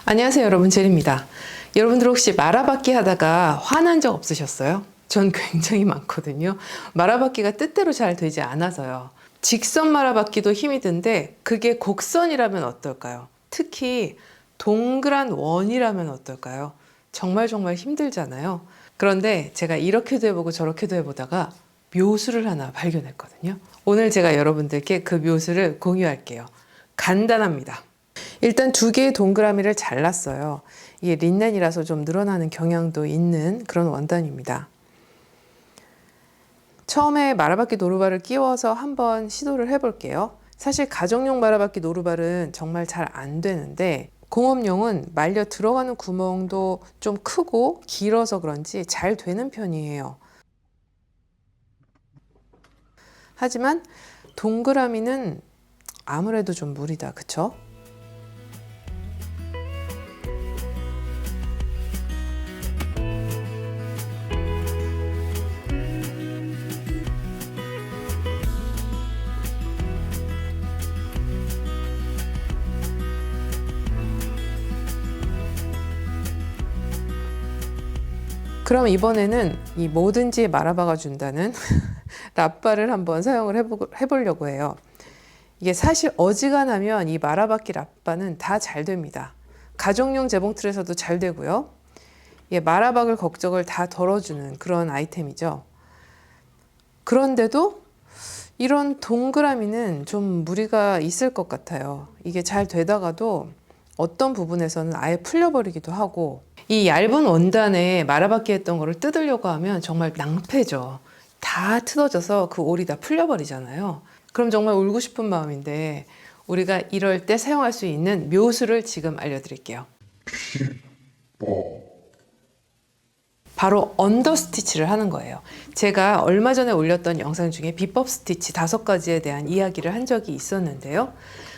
안녕하세요 여러분, 제리입니다. 여러분들 혹시 말아받기 하다가 화난 적 없으셨어요? 전 굉장히 많거든요. 말아받기가 뜻대로 잘 되지 않아서요. 직선 말아받기도 힘이 든데 그게 곡선이라면 어떨까요? 특히 동그란 원이라면 어떨까요? 정말 힘들잖아요. 그런데 제가 이렇게도 해보고 저렇게도 해보다가 묘수를 하나 발견했거든요. 오늘 제가 여러분들께 그 묘수를 공유할게요. 간단합니다. 일단 두 개의 동그라미를 잘랐어요. 이게 린넨이라서 좀 늘어나는 경향도 있는 그런 원단입니다. 처음에 말아받기 노루발을 끼워서 한번 시도를 해볼게요. 사실 가정용 말아받기 노루발은 정말 잘 안 되는데 공업용은 말려 들어가는 구멍도 좀 크고 길어서 그런지 잘 되는 편이에요. 하지만 동그라미는 아무래도 좀 무리다, 그쵸? 그럼 이번에는 이 뭐든지 말아박아 준다는 랍바를 한번 사용을 해보려고 해요. 이게 사실 어지간하면 이 말아받기 랍바는 다 잘 됩니다. 가정용 재봉틀에서도 잘 되고요. 말아박을 걱정을 다 덜어주는 그런 아이템이죠. 그런데도 이런 동그라미는 좀 무리가 있을 것 같아요. 이게 잘 되다가도 어떤 부분에서는 아예 풀려버리기도 하고, 이 얇은 원단에 말아받기 했던 거를 뜯으려고 하면 정말 낭패죠. 다 뜯어져서 그 올이 다 풀려버리잖아요. 그럼 정말 울고 싶은 마음인데 우리가 이럴 때 사용할 수 있는 묘수를 지금 알려드릴게요. 바로 언더스티치를 하는 거예요. 제가 얼마 전에 올렸던 영상 중에 비법 스티치 5가지에 대한 이야기를 한 적이 있었는데요.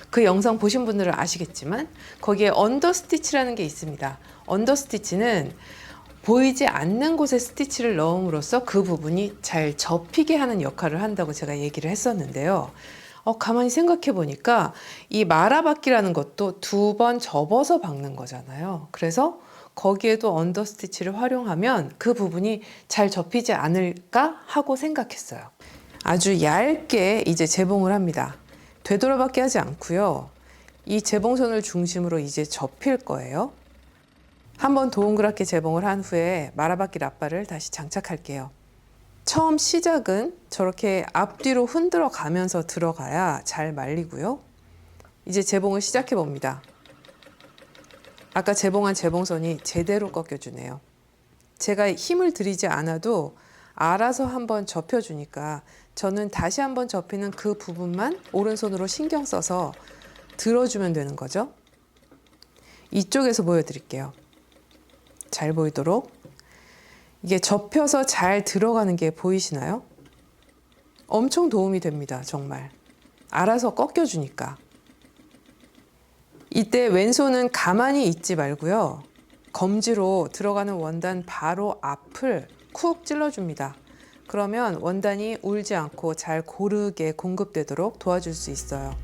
그 영상 보신 분들은 아시겠지만 거기에 언더스티치라는 게 있습니다. 언더스티치는 보이지 않는 곳에 스티치를 넣음으로써 그 부분이 잘 접히게 하는 역할을 한다고 제가 얘기를 했었는데요. 가만히 생각해 보니까 이 말아받기라는 것도 2번 접어서 박는 거잖아요. 그래서 거기에도 언더스티치를 활용하면 그 부분이 잘 접히지 않을까 하고 생각했어요. 아주 얇게 이제 재봉을 합니다. 되돌아받기 하지 않고요. 이 재봉선을 중심으로 이제 접힐 거예요. 한번 동그랗게 재봉을 한 후에 말아받기 랍바를 다시 장착할게요. 처음 시작은 저렇게 앞뒤로 흔들어 가면서 들어가야 잘 말리고요. 이제 재봉을 시작해 봅니다. 아까 재봉한 재봉선이 제대로 꺾여주네요. 제가 힘을 들이지 않아도 알아서 한번 접혀주니까 저는 다시 한번 접히는 그 부분만 오른손으로 신경 써서 들어주면 되는 거죠. 이쪽에서 보여드릴게요. 잘 보이도록. 이게 접혀서 잘 들어가는 게 보이시나요? 엄청 도움이 됩니다, 정말. 알아서 꺾여주니까. 이때 왼손은 가만히 있지 말고요. 검지로 들어가는 원단 바로 앞을 쿡 찔러줍니다. 그러면 원단이 울지 않고 잘 고르게 공급되도록 도와줄 수 있어요.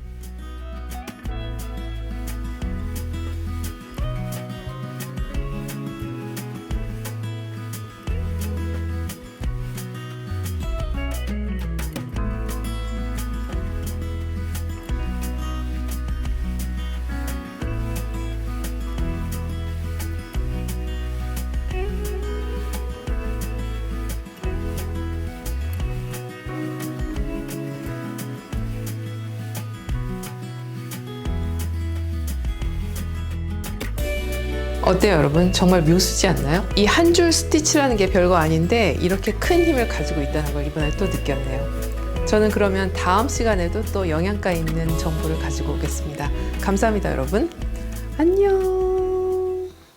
어때요 여러분? 정말 묘수지 않나요? 이 한 줄 스티치라는 게 별거 아닌데 이렇게 큰 힘을 가지고 있다는 걸 이번에 또 느꼈네요. 저는 그러면 다음 시간에도 또 영양가 있는 정보를 가지고 오겠습니다. 감사합니다 여러분. 안녕.